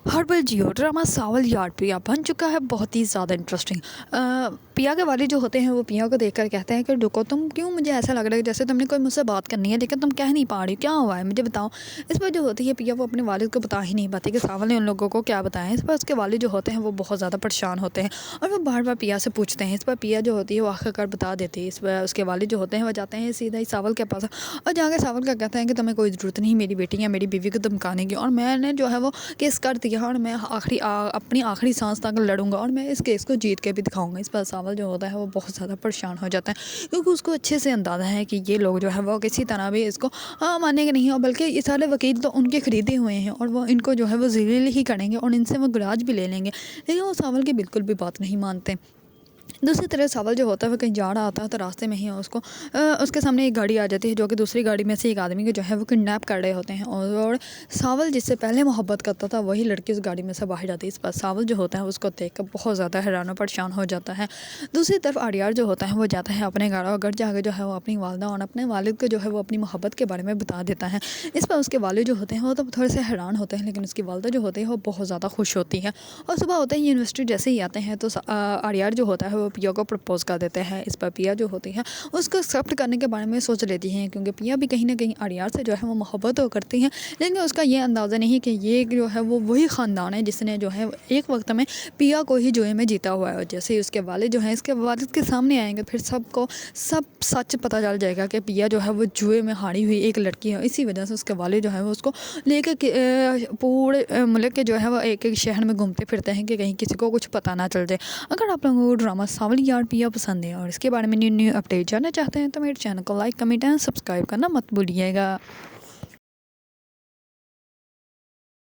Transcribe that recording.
Herbal जियो drama सावल यार पिया बन चुका है बहुत ही ज़्यादा इंटरेस्टिंग। पिया के वाले जो होते हैं वो पिया को देखकर कहते हैं कि रुको, तुम क्यों, मुझे ऐसा लग रहा है जैसे तुमने कोई मुझसे बात करनी है लेकिन तुम कह नहीं पा रही, क्या हुआ है मुझे बताओ। इस पर जो होती है पिया वो अपने वालिद को बता ही नहीं पाती कि सावल ने उन लोगों को क्या बताया। इस पर उसके वालिद जो होते हैं वो बहुत ज़्यादा परेशान होते हैं और वो बार बार पिया से पूछते हैं। इस पर पिया जो होती है वो आखिरकार बता देती है। इस पर उसके वालिद जो होते हैं वो जाते हैं सीधा ही सावल के पास और जाकर सावल का कहते हैं कि तुम्हें कोई ज़रूरत नहीं मेरी बेटी या मेरी बीवी को धमकाने की, और मैंने जो है वो केस कर दिया और मैं अपनी आखिरी सांस तक लड़ूंगा और मैं इस केस को जीत के भी दिखाऊंगा। इस पर सावल जो होता है वो बहुत ज़्यादा परेशान हो जाता है क्योंकि उसको अच्छे से अंदाज़ा है कि ये लोग जो है वो किसी तरह भी इसको मानेंगे नहीं, और बल्कि ये सारे वकील तो उनके ख़रीदे हुए हैं और वो इनको जो है वो ज़लील ही करेंगे और इनसे वो गराज भी ले लेंगे। लेकिन वो सावल की बिल्कुल भी बात नहीं मानते। दूसरी तरफ सावल जो होता है वो कहीं जा रहा होता है तो रास्ते में ही उसके सामने एक गाड़ी आ जाती है जो कि दूसरी गाड़ी में से एक आदमी को जो है वो किडनैप कर रहे होते हैं और सावल जिससे पहले मोहब्बत करता था वही लड़की उस गाड़ी में से बाहर जाती है। इस पर सावल जो होता है उसको देख कर बहुत ज़्यादा हैरान और परेशान हो जाता है। दूसरी तरफ आर्यार जो होता है वो जाता है अपने घर जाकर जो है वो अपनी वालदा और अपने वालिद को जो है वो अपनी मोहब्बत के बारे में बता देता है। इस पर उसके वालिद जो होते हैं वो तो थोड़े से हैरान होते हैं, लेकिन उसकी वालदा जो होती है वो बहुत ज़्यादा खुश होती है। और सुबह होते ही यूनिवर्सिटी जैसे ही आते हैं तो आर्यार जो होता है वो पिया को प्रपोज़ कर देते हैं। इस पर पिया जो होती है उसको एक्सेप्ट करने के बारे में सोच लेती हैं क्योंकि पिया भी कहीं ना कहीं आर्यार से जो है वो मोहब्बत तो करती हैं, लेकिन उसका ये अंदाज़ा नहीं कि ये जो है वो वही ख़ानदान है जिसने जो है एक वक्त में पिया को ही जुए में जीता हुआ है। और जैसे ही उसके वालिद जो है इसके वालिद के सामने आएंगे फिर सबको सब सच पता चल जाएगा कि पिया जो है वो जुए में हारी हुई एक लड़की है। इसी वजह से उसके वालिद जो है वो उसको लेकर पूरे मुल्क के जो है वो एक एक शहर में घूमते फिरते हैं कि कहीं किसी को कुछ पता ना चल जाए। अगर आप लोगों को ड्रामा सावल यार पिया पसंद है और इसके बारे में न्यू अपडेट जानना चाहते हैं तो मेरे चैनल को लाइक, कमेंट एंड सब्सक्राइब करना मत भूलिएगा।